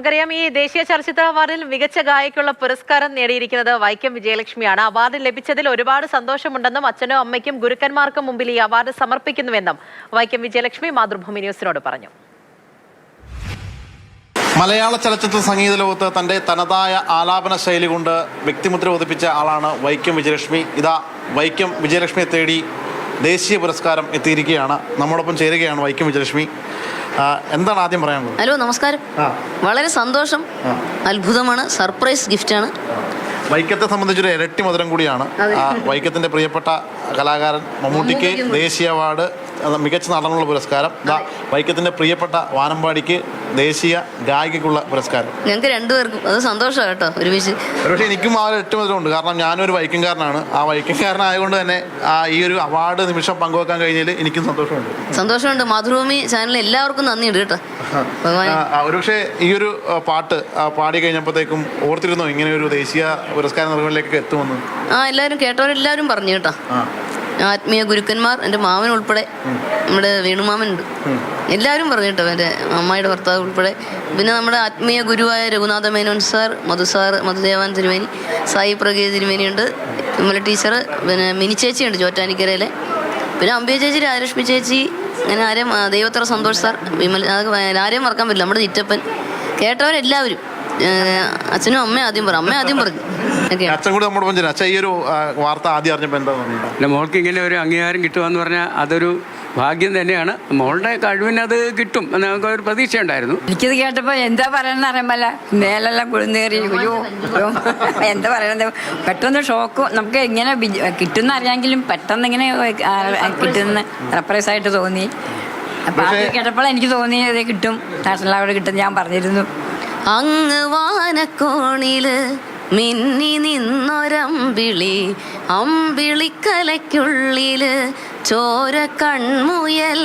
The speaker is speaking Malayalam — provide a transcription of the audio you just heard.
നമുക്കറിയാം ഈ ദേശീയ ചലച്ചിത്ര അവാർഡിൽ മികച്ച ഗായികയ്ക്കുള്ള പുരസ്കാരം നേടിയിരിക്കുന്നത് വൈക്കം വിജയലക്ഷ്മിയാണ്. അവാർഡ് ലഭിച്ചതിൽ ഒരുപാട് സന്തോഷമുണ്ടെന്നും അച്ഛനും അമ്മയ്ക്കും ഗുരുക്കന്മാർക്കും മുമ്പിൽ ഈ അവാർഡ് സമർപ്പിക്കുന്നുവെന്നും വൈക്കം വിജയലക്ഷ്മി മാതൃഭൂമി ന്യൂസിനോട് പറഞ്ഞു. മലയാള ചലച്ചിത്ര സംഗീത ലോകത്ത് തൻ്റെ തനതായ ആലാപന ശൈലി കൊണ്ട് വ്യക്തിമുദ്ര പതിപ്പിച്ച ആളാണ് വൈക്കം വിജയലക്ഷ്മി. ഇതാ വൈക്കം വിജയലക്ഷ്മിയെ തേടി ദേശീയ പുരസ്കാരം എത്തിയിരിക്കുകയാണ്. നമ്മോടൊപ്പം ചേരുകയാണ് വൈക്കം വിജയലക്ഷ്മി. എന്താണ് ആദ്യം പറയാനുള്ളത്? ഹലോ, നമസ്കാരം. വളരെ സന്തോഷം, അത്ഭുതമാണ്, സർപ്രൈസ് ഗിഫ്റ്റാണ്. വൈക്കത്തെ സംബന്ധിച്ചൊരു ഇരട്ടി മധുരം കൂടിയാണ്. വൈക്കത്തിൻ്റെ പ്രിയപ്പെട്ട കലാകാരൻ മമ്മൂട്ടിക്ക് ദേശീയ അവാർഡ്, മികച്ച നടനുള്ള പുരസ്കാരം. വൈക്കത്തിൻ്റെ പ്രിയപ്പെട്ട വാനമ്പാടിക്ക് ദേശീയ ഗായികയ്ക്കുള്ള പുരസ്കാരം. ഞങ്ങൾക്ക് രണ്ടുപേർക്കും അത് സന്തോഷമാണ് കേട്ടോ, ഒരുമിച്ച്. പക്ഷേ എനിക്കും ആ ഇരട്ടി മധുരമുണ്ട്. കാരണം ഞാനൊരു വൈക്കംകാരനാണ്. ആ വൈക്കംകാരനായതുകൊണ്ട് തന്നെ ഈ ഒരു അവാർഡ് നിമിഷം പങ്കുവെക്കാൻ കഴിഞ്ഞതിൽ എനിക്കും സന്തോഷമുണ്ട്. മാതൃഭൂമി ചാനലിൽ എല്ലാവർക്കും നന്ദിയുണ്ട് കേട്ടോ. ഒരുപക്ഷെ ഈ ഒരു പാട്ട് പാടി കഴിഞ്ഞപ്പോഴത്തേക്കും ഓർത്തിരുന്നോ ഇങ്ങനെ ഒരു ദേശീയ പുരസ്കാര നിർവഹണിലേക്ക് എത്തുമെന്ന്? എല്ലാവരും കേട്ടവരെല്ലാവരും പറഞ്ഞു കേട്ടോ. ആത്മീയ ഗുരുക്കന്മാർ, എൻ്റെ മാമൻ ഉൾപ്പെടെ, നമ്മുടെ വേണുമാമനുണ്ട്, എല്ലാവരും പറഞ്ഞു കേട്ടോ, എൻ്റെ അമ്മായിയുടെ ഭർത്താവ് ഉൾപ്പെടെ. പിന്നെ നമ്മുടെ ആത്മീയ ഗുരുവായ രഘുനാഥ മേനോൻ സാർ, മധുദേവാൻ തിരുമേനി, സായി പ്രഗീ തിരുമേനിയുണ്ട്, വിമല ടീച്ചർ, പിന്നെ മിനി ചേച്ചിയുണ്ട് ചോറ്റാനിക്കരയിലെ, പിന്നെ അമ്പിയ ചേച്ചി, രാജലക്ഷ്മി ചേച്ചി, അങ്ങനെ ആരെയും, ദൈവത്ര സന്തോഷ് സാർ, വിമൽ, ആരെയും മറക്കാൻ പറ്റില്ല, നമ്മുടെ ചിറ്റപ്പൻ, കേട്ടവരെല്ലാവരും. അച്ഛനും അമ്മയും ആദ്യം പറഞ്ഞു. അച്ഛൻ കൂടെ നമ്മുടെ പഞ്ചന അച്ഛൻ ഈ ഒരു വാർത്ത ആദ്യം അറിഞ്ഞപ്പോൾ എന്താ തോന്നുന്നത്? മോൾക്ക് ഇങ്ങനെ ഒരു അംഗീകാരം കിട്ടുമെന്ന് പറഞ്ഞാൽ അതൊരു ഭാഗ്യം തന്നെയാണ്. മോളുടെ കഴിവിനത് കിട്ടും എന്ന് നമുക്ക് ഒരു പ്രതീക്ഷ ഉണ്ടായിരുന്നു. എനിക്കിത് കേട്ടപ്പോൾ എന്താ പറയണമെന്ന് അറിയാമല്ല, മേലെല്ലാം കുളിന്നേറി, അയ്യോ എന്താ പറയണത്, പെട്ടെന്ന് ഷോക്ക്. നമുക്ക് ഇങ്ങനെ കിട്ടുന്ന അറിയാമെങ്കിലും പെട്ടെന്ന് ഇങ്ങനെ കിട്ടുന്ന സർപ്രൈസ് ആയിട്ട് തോന്നി. അപ്പം അത് കേട്ടപ്പോൾ എനിക്ക് തോന്നി ഇത് കിട്ടും, നാഷണൽ അവാർഡ് കിട്ടും. ഞാൻ പറഞ്ഞിരുന്നു. അങ്ങ് വാനക്കോണില് മിന്നി നിന്നൊരമ്പിളി, അമ്പിളിക്കലയ്ക്കുള്ളില് ചോര കൺമുയൽ,